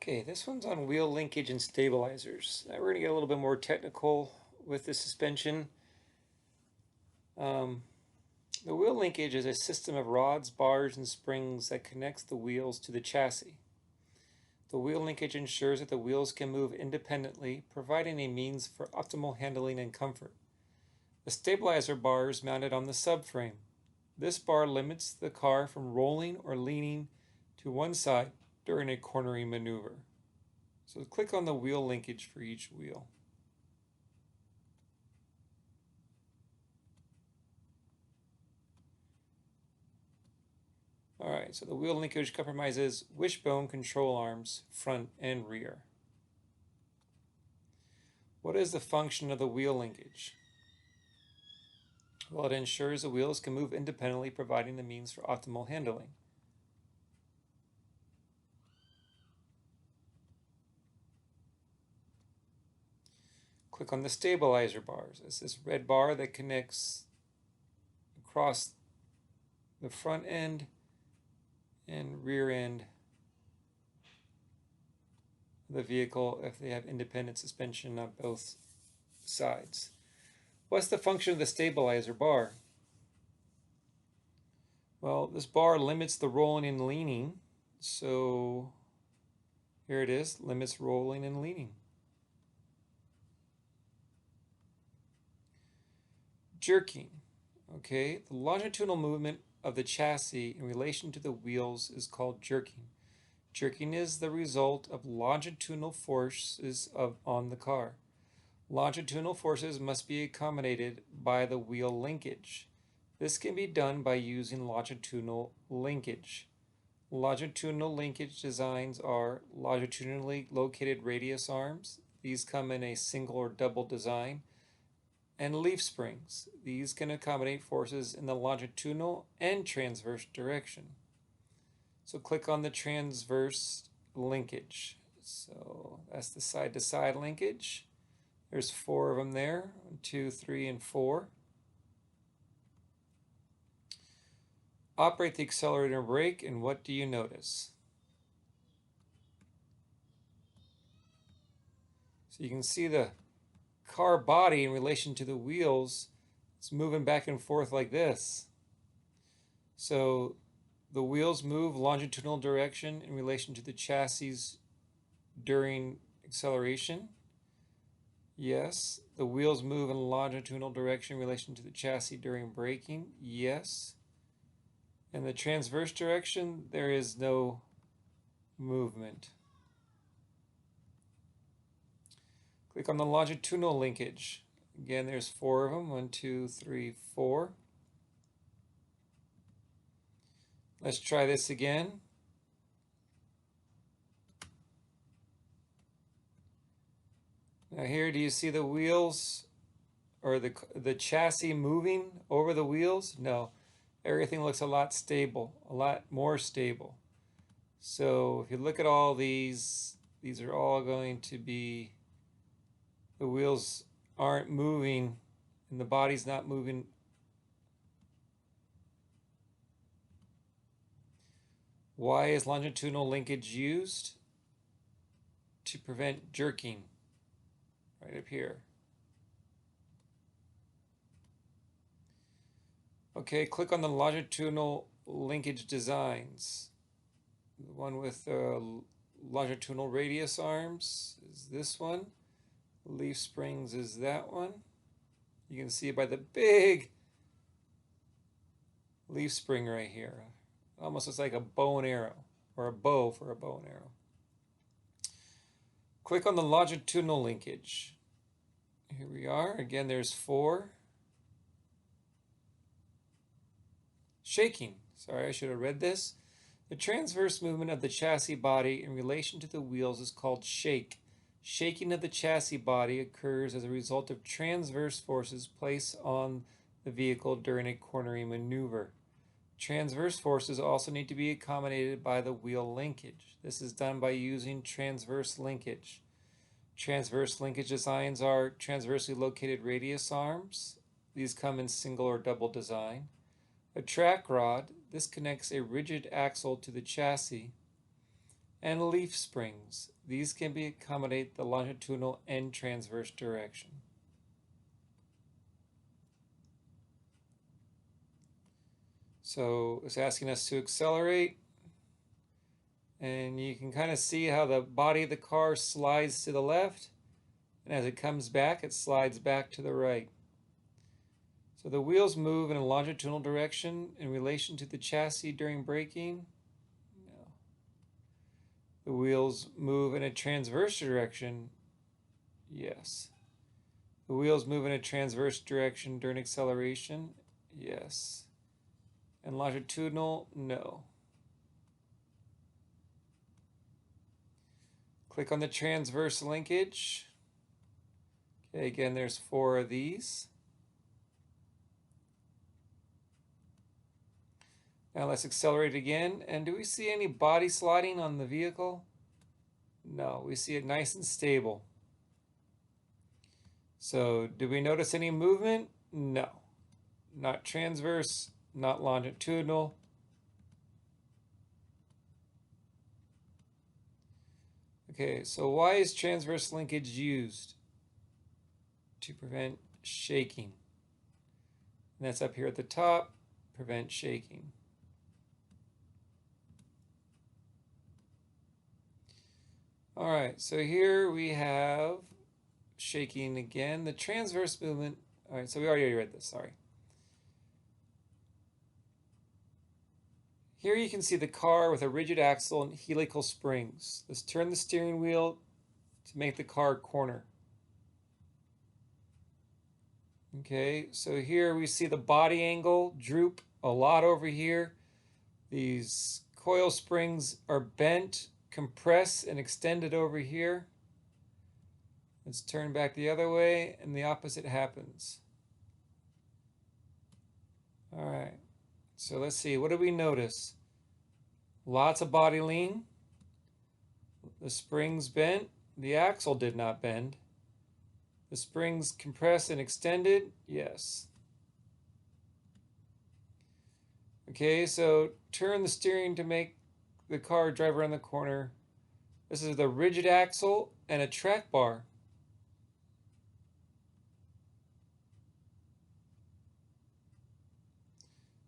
Okay, this one's on wheel linkage and stabilizers. Now we're going to get a little bit more technical with the suspension. The wheel linkage is a system of rods, bars, and springs that connects the wheels to the chassis. The wheel linkage ensures that the wheels can move independently, providing a means for optimal handling and comfort. The stabilizer bar is mounted on the subframe. This bar limits the car from rolling or leaning to one side during a cornering maneuver. So click on the wheel linkage for each wheel. Alright, so the wheel linkage comprises wishbone control arms, front and rear. What is the function of the wheel linkage? Well, it ensures the wheels can move independently, providing the means for optimal handling. Click on the stabilizer bars. It's this red bar that connects across the front end and rear end of the vehicle if they have independent suspension on both sides. What's the function of the stabilizer bar? Well, this bar limits the rolling and leaning, so here it is, limits rolling and leaning. Jerking. Okay, the longitudinal movement of the chassis in relation to the wheels is called jerking. Jerking is the result of longitudinal forces on the car. Longitudinal forces must be accommodated by the wheel linkage. This can be done by using longitudinal linkage. Longitudinal linkage designs are longitudinally located radius arms. These come in a single or double design. And leaf springs. These can accommodate forces in the longitudinal and transverse direction. So click on the transverse linkage. So that's the side-to-side linkage. There's 4 of them there, 1, 2, 3, and 4. Operate the accelerator and brake, and what do you notice? So you can see the car body in relation to the wheels is moving back and forth like this. So the wheels move longitudinal direction in relation to the chassis during acceleration. Yes. The wheels move in longitudinal direction in relation to the chassis during braking. Yes. In the transverse direction, there is no movement. Click on the longitudinal linkage. Again, there's 4 of them. 1, 2, 3, 4. Let's try this again. Now here, do you see the wheels or the chassis moving over the wheels? No. Everything looks a lot more stable. So if you look at all these are all going to be, the wheels aren't moving and the body's not moving. Why is longitudinal linkage used? To prevent jerking, right up here. Okay, click on the longitudinal linkage designs. The one with longitudinal radius arms is this one. Leaf springs is that one. You can see it by the big leaf spring right here. Almost looks like a bow and arrow, or a bow for a bow and arrow. Click on the longitudinal linkage. Here we are. Again, there's 4. Shaking. Sorry, I should have read this. The transverse movement of the chassis body in relation to the wheels is called shake. Shaking of the chassis body occurs as a result of transverse forces placed on the vehicle during a cornering maneuver. Transverse forces also need to be accommodated by the wheel linkage. This is done by using transverse linkage. Transverse linkage designs are transversely located radius arms. These come in single or double design. A track rod. This connects a rigid axle to the chassis. and leaf springs. These can accommodate the longitudinal and transverse direction. So it's asking us to accelerate, and you can kind of see how the body of the car slides to the left, and as it comes back, it slides back to the right. So the wheels move in a longitudinal direction in relation to the chassis during braking. No. The wheels move in a transverse direction. Yes. The wheels move in a transverse direction during acceleration. Yes. And longitudinal, no. Click on the transverse linkage. Okay, again, there's 4 of these. Now let's accelerate again. And do we see any body sliding on the vehicle? No, we see it nice and stable. So do we notice any movement? No. Not transverse, not longitudinal. Okay, so why is transverse linkage used? To prevent shaking. And that's up here at the top, prevent shaking. All right, so here we have shaking again. The transverse movement, all right, so we already read this, sorry. Here you can see the car with a rigid axle and helical springs. Let's turn the steering wheel to make the car corner. Okay, so here we see the body angle droop a lot over here. These coil springs are bent, compressed, and extended over here. Let's turn back the other way, and the opposite happens. All right, so let's see, what do we notice? Lots of body lean. The springs bent. The axle did not bend. The springs compressed and extended. Yes. Okay, so turn the steering to make the car drive around the corner. This is the rigid axle and a track bar.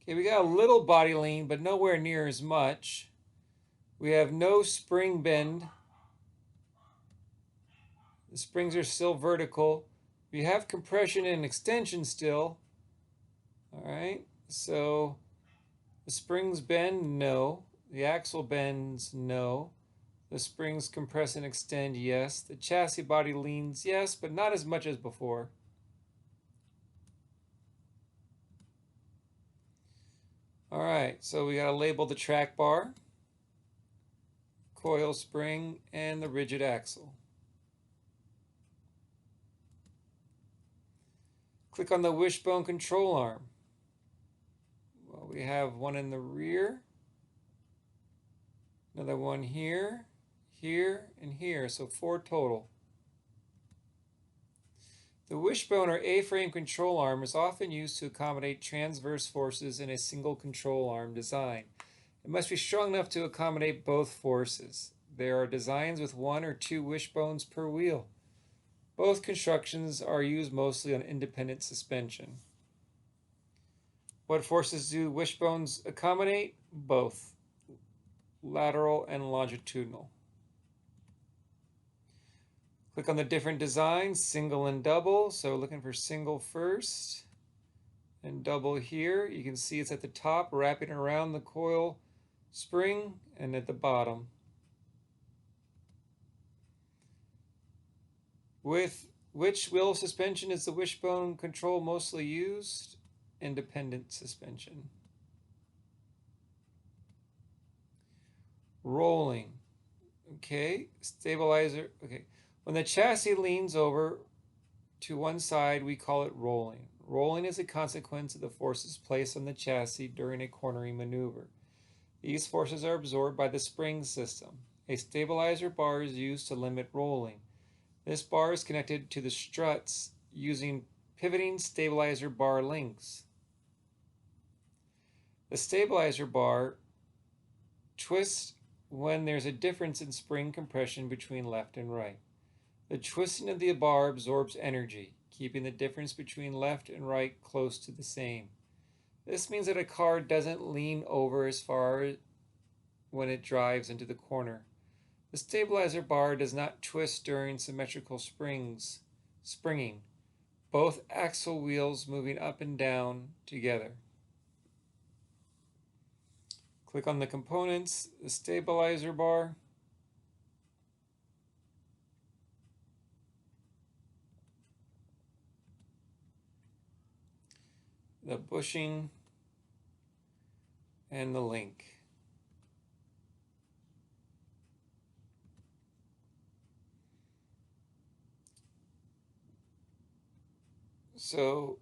Okay, we got a little body lean, but nowhere near as much. We have no spring bend. The springs are still vertical. We have compression and extension still. All right, so the springs bend, no. The axle bends, no. The springs compress and extend, yes. The chassis body leans, yes, but not as much as before. All right, so we got to label the track bar, coil spring, and the rigid axle. Click on the wishbone control arm. Well, we have one in the rear, another one here, here, and here, so 4 total. The wishbone or A-frame control arm is often used to accommodate transverse forces in a single control arm design. It must be strong enough to accommodate both forces. There are designs with 1 or 2 wishbones per wheel. Both constructions are used mostly on independent suspension. What forces do wishbones accommodate? Both, lateral and longitudinal. Click on the different designs, single and double. So looking for single first and double here. You can see it's at the top, wrapping around the coil spring, and at the bottom. With which wheel suspension is the wishbone control mostly used? Independent suspension. Rolling. Okay, stabilizer. Okay. When the chassis leans over to one side, we call it rolling. Rolling is a consequence of the forces placed on the chassis during a cornering maneuver. These forces are absorbed by the spring system. A stabilizer bar is used to limit rolling. This bar is connected to the struts using pivoting stabilizer bar links. The stabilizer bar twists when there's a difference in spring compression between left and right. The twisting of the bar absorbs energy, keeping the difference between left and right close to the same. This means that a car doesn't lean over as far when it drives into the corner. The stabilizer bar does not twist during symmetrical springing, both axle wheels moving up and down together. Click on the components, the stabilizer bar, the bushing, and the link. So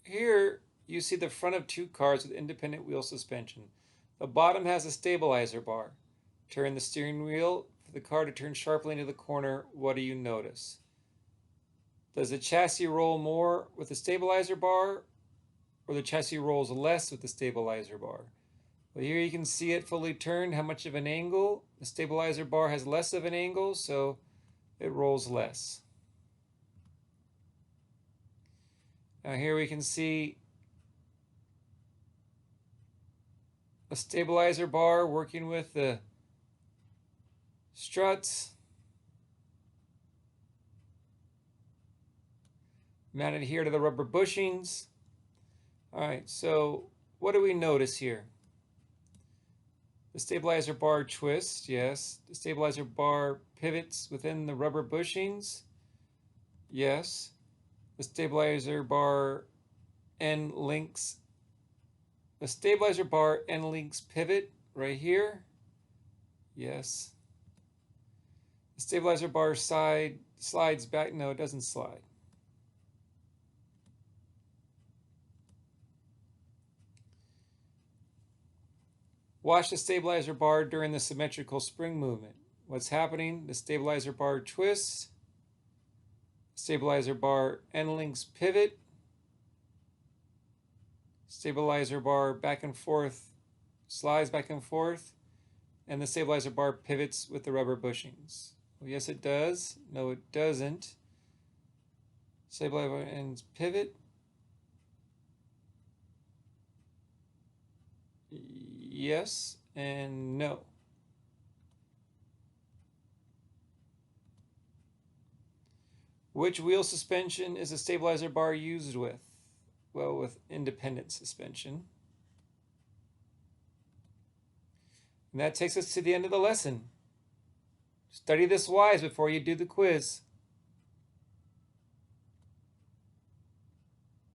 here you see the front of two cars with independent wheel suspension. The bottom has a stabilizer bar. Turn the steering wheel for the car to turn sharply into the corner. What do you notice? Does the chassis roll more with the stabilizer bar, or the chassis rolls less with the stabilizer bar? Well, here you can see it fully turned, how much of an angle. The stabilizer bar has less of an angle, so it rolls less. Now here we can see a stabilizer bar working with the struts mounted here to the rubber bushings. All right, so what do we notice here? The stabilizer bar twists, yes. The stabilizer bar pivots within the rubber bushings, yes. The stabilizer bar end links. The stabilizer bar end links pivot right here, yes. The stabilizer bar side slides back. No, it doesn't slide. Watch the stabilizer bar during the symmetrical spring movement. What's happening? The stabilizer bar twists. Stabilizer bar end links pivot. Stabilizer bar back and forth, slides back and forth. And the stabilizer bar pivots with the rubber bushings. Well, yes, it does. No, it doesn't. Stabilizer ends pivot. Yes and no. Which wheel suspension is the stabilizer bar used with? Well, with independent suspension. And that takes us to the end of the lesson. Study this wise before you do the quiz.